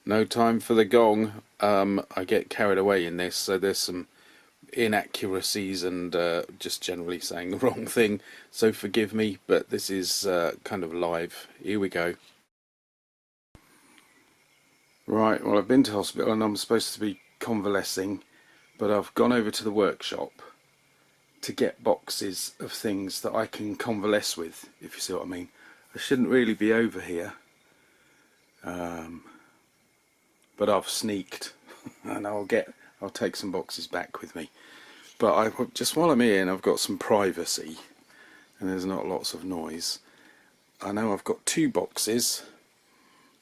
No time for the gong. I get carried away in this, so there's some inaccuracies and just generally saying the wrong thing. So forgive me, but this is kind of live. Here we go. Right, well, I've been to hospital and I'm supposed to be convalescing, but I've gone over to the workshop to get boxes of things that I can convalesce with, if you see what I mean. I shouldn't really be over here, but I've sneaked and I'll take some boxes back with me. But just while I'm here and I've got some privacy and there's not lots of noise, I know I've got two boxes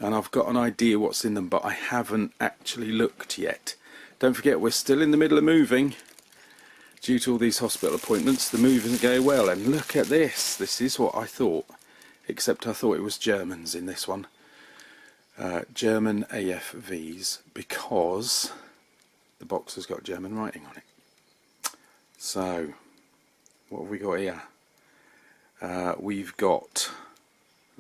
and I've got an idea what's in them, but I haven't actually looked yet. Don't forget, we're still in the middle of moving. Due to all these hospital appointments, the move isn't going well. And look at this. This is what I thought, except I thought it was Germans in this one. German AFVs, because the box has got German writing on it. So, what have we got here? We've got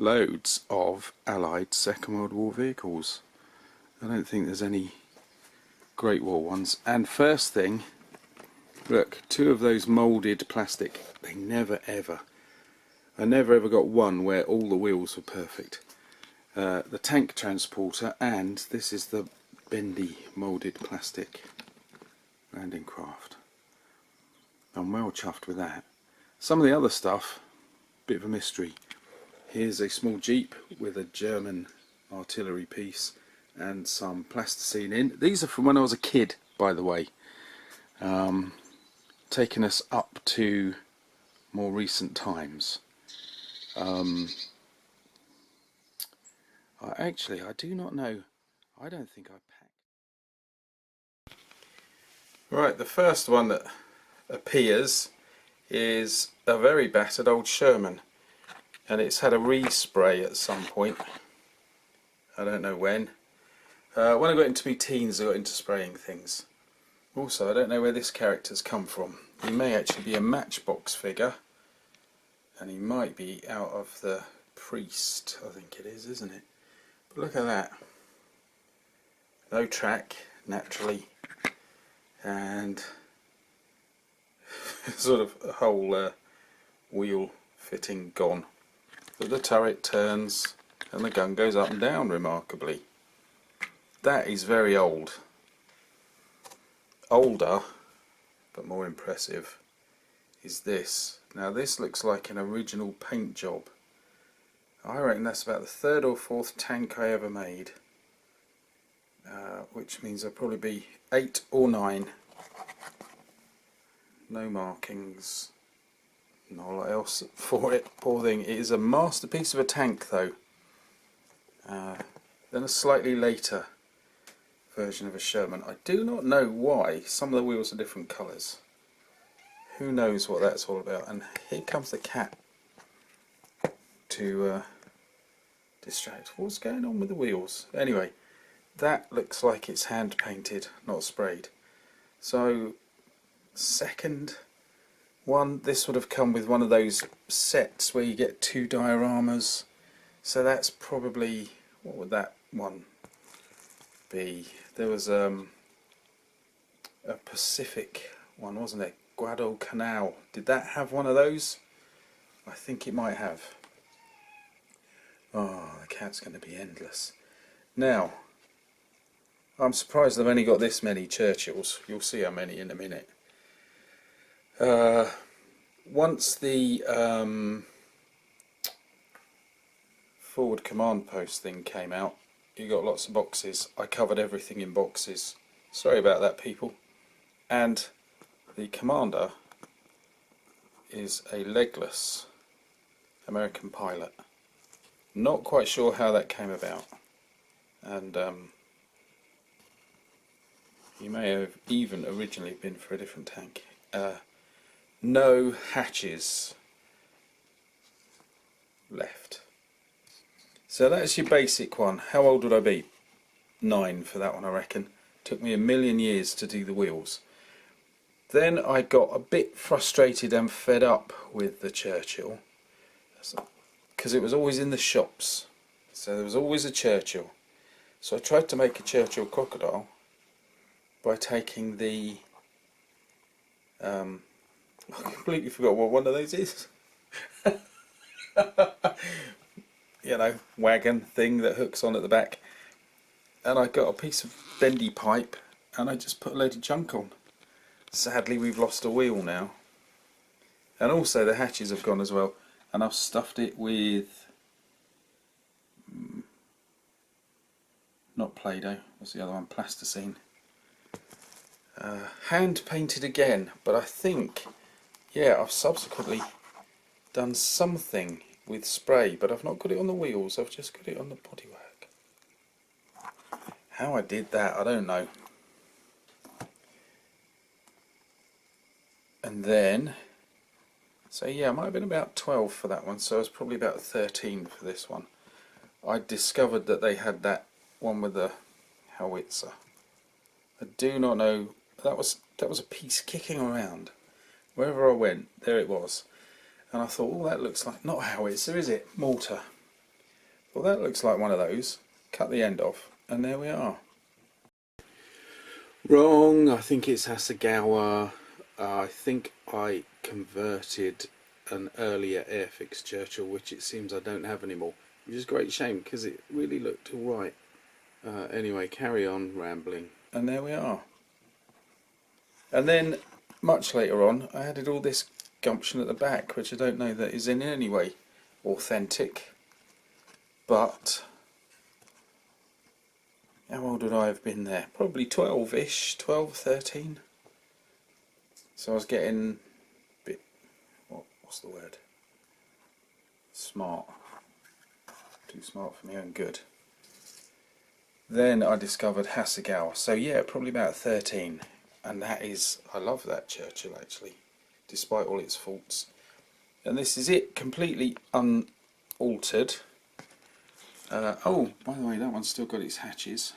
loads of Allied Second World War vehicles. I don't think there's any Great War ones. And first thing, look, two of those moulded plastic. I never ever got one where all the wheels were perfect. The tank transporter, and this is the bendy moulded plastic landing craft. I'm well chuffed with that. Some of the other stuff, bit of a mystery. Here's a small Jeep with a German artillery piece and some plasticine in. These are from when I was a kid, by the way. Taking us up to more recent times. I do not know. I don't think I packed. Right, the first one that appears is a very battered old Sherman, and it's had a respray at some point. I don't know when. When I got into my teens, I got into spraying things. Also, I don't know where this character's come from. He may actually be a Matchbox figure, and he might be out of the Priest, I think it is, isn't it? But look at that. No track, naturally, and sort of a whole wheel fitting gone. But the turret turns and the gun goes up and down remarkably. That is very old. Older, but more impressive, is this. Now this looks like an original paint job. I reckon that's about the third or fourth tank I ever made, which means I'll probably be 8 or 9. No markings, not a lot else for it, poor thing. It is a masterpiece of a tank though. Then a slightly later version of a Sherman. I do not know why some of the wheels are different colours. Who knows what that's all about. And here comes the cat to distract. What's going on with the wheels? Anyway, that looks like it's hand painted, not sprayed. So, second one, this would have come with one of those sets where you get 2 dioramas. So that's probably, what would that one be? There was a Pacific one, wasn't it? Guadalcanal. Did that have one of those? I think it might have. Oh, the cat's going to be endless. Now, I'm surprised I've only got this many Churchills. You'll see how many in a minute. Once the forward command post thing came out, you got lots of boxes. I covered everything in boxes. Sorry about that, people. And the commander is a legless American pilot. Not quite sure how that came about, and he may have even originally been for a different tank. No hatches left. So that's your basic one. How old would I be? 9 for that one, I reckon. Took me a million years to do the wheels. Then I got a bit frustrated and fed up with the Churchill, because it was always in the shops. So there was always a Churchill. So I tried to make a Churchill crocodile by taking the I completely forgot what one of those is. You know, wagon thing that hooks on at the back. And I got a piece of bendy pipe and I just put a load of junk on. Sadly, we've lost a wheel now. And also the hatches have gone as well. And I've stuffed it with, not Play-Doh, what's the other one? Plasticine. Hand painted again, but I think, yeah, I've subsequently done something with spray, but I've not got it on the wheels, I've just got it on the bodywork. How I did that, I don't know. And then, so yeah, I might have been about 12 for that one, so I was probably about 13 for this one. I discovered that they had that one with the howitzer. I do not know, that was a piece kicking around. Wherever I went, there it was. And I thought, oh, that looks like, not a howitzer, is it? Mortar. Well, that looks like one of those. Cut the end off, and there we are. Wrong, I think it's Hasegawa. I think I converted an earlier Airfix Churchill, which it seems I don't have anymore. Which is a great shame, because it really looked alright. Anyway, carry on rambling. And there we are. And then, much later on, I added all this gumption at the back, which I don't know that is in any way authentic. But, how old would I have been there? Probably 12-ish, 12, 13. So I was getting a bit, what's the word? Smart. Too smart for my own good. Then I discovered Hasegawa. So yeah, probably about 13. And that is, I love that Churchill actually, despite all its faults. And this is it, completely unaltered. Oh, by the way, that one's still got its hatches,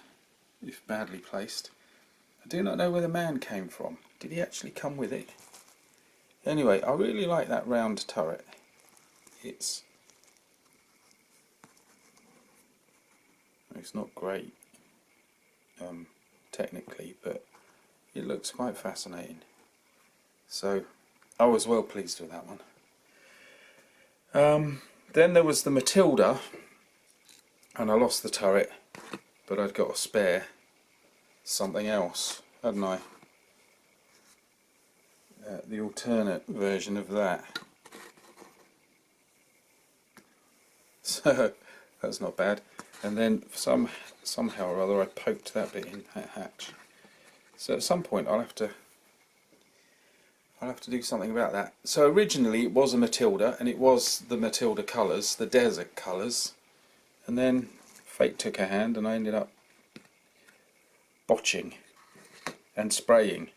if badly placed. I do not know where the man came from. Did he actually come with it? Anyway, I really like that round turret. It's not great technically, but it looks quite fascinating. So I was well pleased with that one. Then there was the Matilda, and I lost the turret, but I'd got a spare something else, hadn't I? The alternate version of that. So that's not bad. And then somehow or other I poked that bit in, that hatch. So at some point I'll have to do something about that. So originally it was a Matilda, and it was the Matilda colours, the desert colours, and then fate took a hand and I ended up botching and spraying.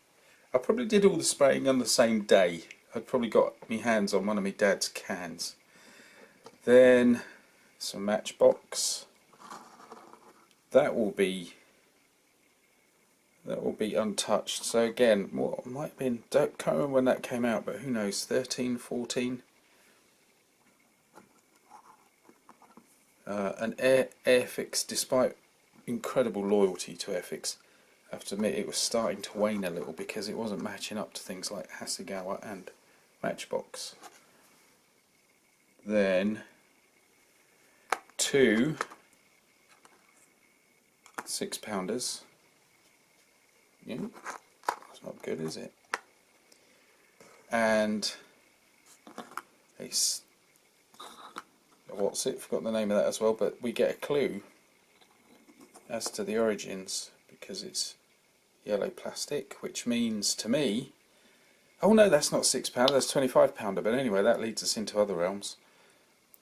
I probably did all the spraying on the same day. I'd probably got my hands on one of my dad's cans. Then some Matchbox. That will be untouched. So again, what might have been, can't remember when that came out, but who knows, 13, 14. An Airfix, despite incredible loyalty to Airfix, I have to admit it was starting to wane a little because it wasn't matching up to things like Hasegawa and Matchbox. Then two 6-pounders. Yeah, it's not good, is it? And what's it? Forgot the name of that as well. But we get a clue as to the origins because it's yellow plastic, which means to me, oh no, that's not 6-pounder, that's 25-pounder. But anyway, that leads us into other realms.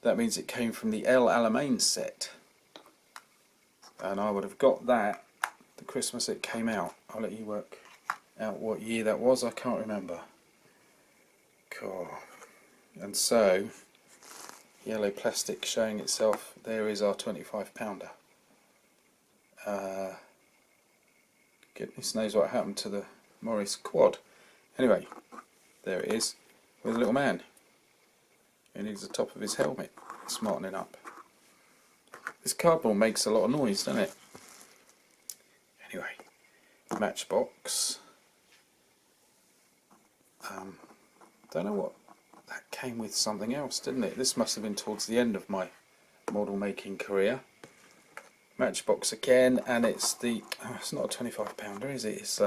That means it came from the El Alamein set, and I would have got that the Christmas it came out. I'll let you work out what year that was. I can't remember. Cool. And so, yellow plastic showing itself. There is our 25-pounder. Goodness knows what happened to the Morris quad. Anyway, there it is with a little man. He needs the top of his helmet smartening up. This cardboard makes a lot of noise, doesn't it? Anyway, matchbox. Don't know what, that came with something else, didn't it? This must have been towards the end of my model making career. Matchbox again, and it's the, oh, it's not a 25 pounder, is it? It's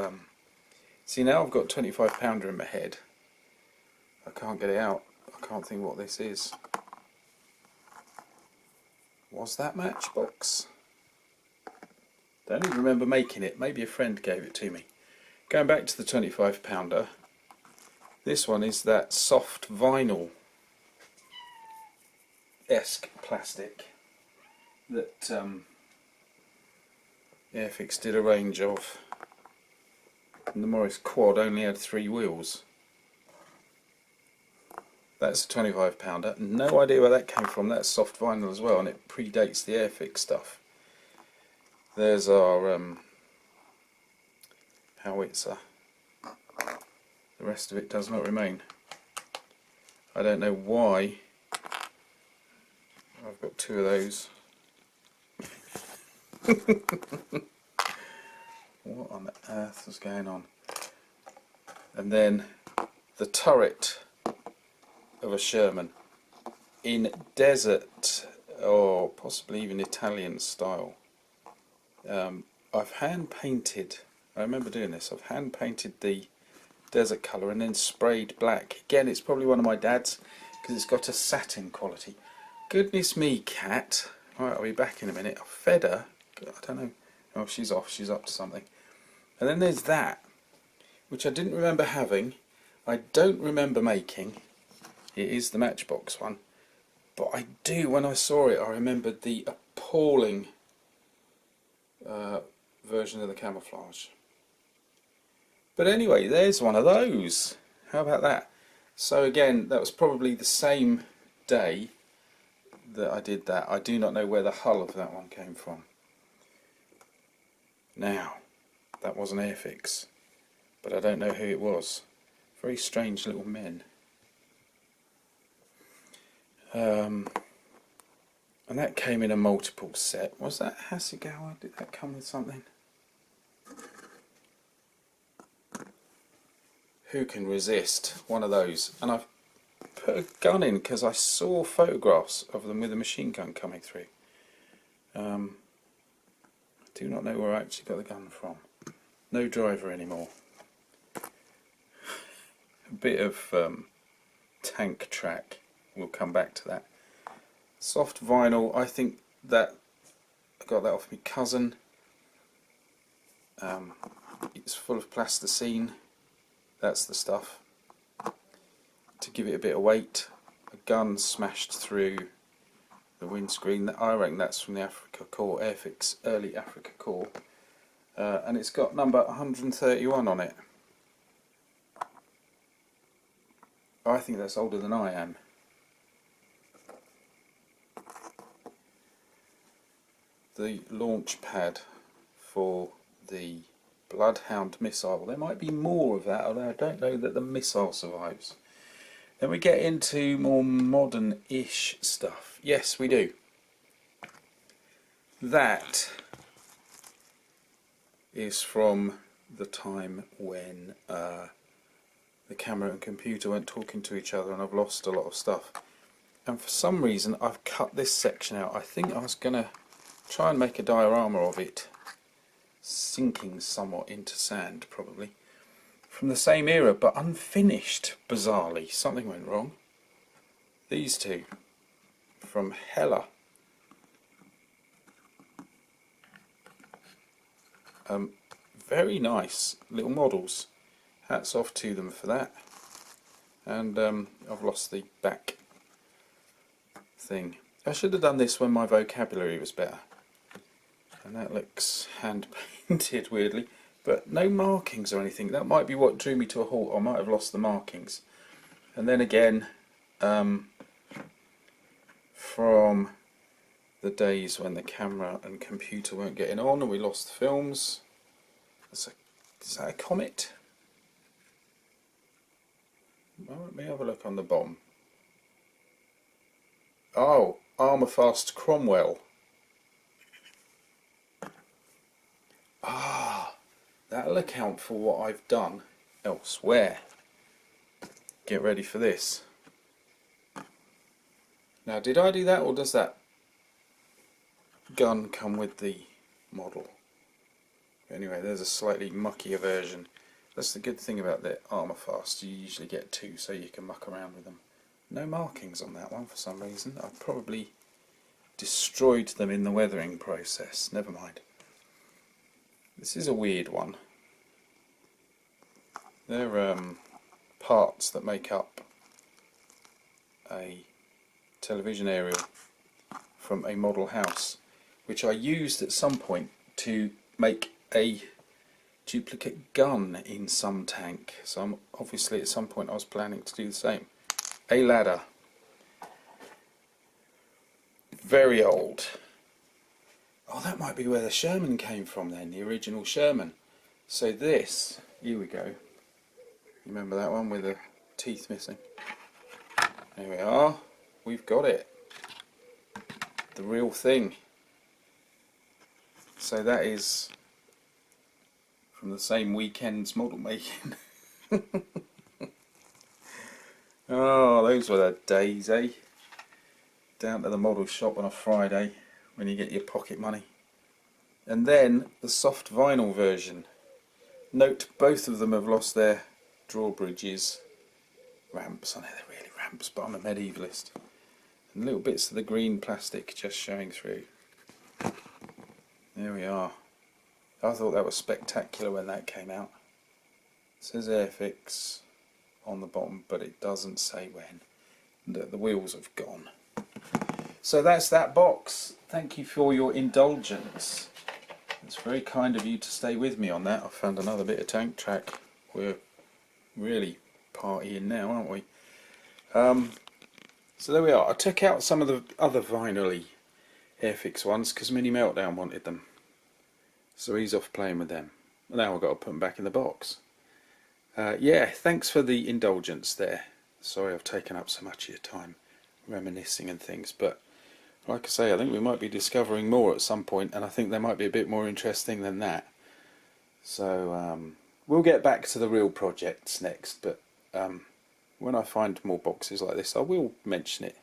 see, now I've got 25 pounder in my head. I can't get it out. I can't think what this is. Was that Matchbox? Don't even remember making it. Maybe a friend gave it to me. Going back to the 25 pounder, this one is that soft vinyl-esque plastic that Airfix did a range of. And the Morris Quad only had 3 wheels. That's a 25 pounder. No idea where that came from. That's soft vinyl as well, and it predates the Airfix stuff. There's our howitzer. The rest of it does not remain. I don't know why I've got 2 of those. What on earth is going on? And then the turret of a Sherman in desert, or possibly even Italian style. I've hand painted, I remember doing this, I've hand painted the desert colour and then sprayed black. Again, it's probably one of my dad's because it's got a satin quality. Goodness me, cat. Right, I'll be back in a minute. I've fed her. I don't know. Oh, she's off. She's up to something. And then there's that, which I didn't remember having. I don't remember making. It is the Matchbox one. But I do, when I saw it, I remembered the appalling version of the camouflage. But anyway, there's one of those. How about that? So again, that was probably the same day that I did that. I do not know where the hull of that one came from. Now, that was an Airfix, but I don't know who it was. Very strange little men. And that came in a multiple set. Was that Hasegawa? Did that come with something? Who can resist one of those? And I've put a gun in because I saw photographs of them with a machine gun coming through. I do not know where I actually got the gun from. No driver anymore. A bit of tank track. We'll come back to that. Soft vinyl, I think that I got that off my cousin. It's full of plasticine. That's the stuff. To give it a bit of weight. A gun smashed through the windscreen. I reckon that's from the Africa Corps, Airfix early Africa Corps. And it's got number 131 on it. I think that's older than I am. The launch pad for the Bloodhound missile. There might be more of that, although I don't know that the missile survives. Then we get into more modern-ish stuff. Yes, we do. That is from the time when the camera and computer weren't talking to each other, and I've lost a lot of stuff. And for some reason I've cut this section out. I think I was going to try and make a diorama of it, sinking somewhat into sand probably. From the same era, but unfinished, bizarrely. Something went wrong. These two, from Hella. Very nice little models. Hats off to them for that. And I've lost the back thing. I should have done this when my vocabulary was better. And that looks hand painted weirdly. But no markings or anything. That might be what drew me to a halt. I might have lost the markings. And then again, from the days when the camera and computer weren't getting on and we lost the films. Is that a Comet? Well, let me have a look on the bottom. Oh, Armourfast Cromwell. Ah. that'll account for what I've done elsewhere. Get ready for this. Now, did I do that, or does that gun come with the model? Anyway, there's a slightly muckier version. That's the good thing about the Armour Fast. You usually get two so you can muck around with them. No markings on that one for some reason. I probably destroyed them in the weathering process. Never mind. This is a weird one. They're parts that make up a television aerial from a model house, which I used at some point to make a duplicate gun in some tank. So obviously at some point I was planning to do the same. A ladder. Very old. Oh, that might be where the Sherman came from then, the original Sherman. So this, here we go. Remember that one with the teeth missing? There we are. We've got it. The real thing. So that is from the same weekend's model making. Oh, those were the days, eh? Down to the model shop on a Friday when you get your pocket money. And then the soft vinyl version. Note, both of them have lost their drawbridges. Ramps, I know they're really ramps, but I'm a medievalist. And little bits of the green plastic just showing through. There we are. I thought that was spectacular when that came out. It says Airfix on the bottom, but it doesn't say when. The wheels have gone. So that's that box. Thank you for your indulgence. It's very kind of you to stay with me on that. I found another bit of tank track. We're really partying now, aren't we? So there we are. I took out some of the other vinyl-y Airfix ones because Mini Meltdown wanted them. So he's off playing with them. Now I've got to put them back in the box. Yeah, thanks for the indulgence there. Sorry I've taken up so much of your time reminiscing and things, but like I say, I think we might be discovering more at some point, and I think they might be a bit more interesting than that. So we'll get back to the real projects next, but when I find more boxes like this I will mention it.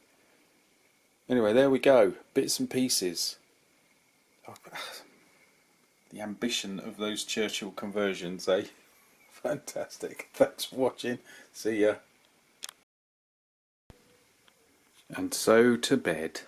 Anyway, there we go. Bits and pieces. The ambition of those Churchill conversions, eh? Fantastic. Thanks for watching. See ya. And so to bed.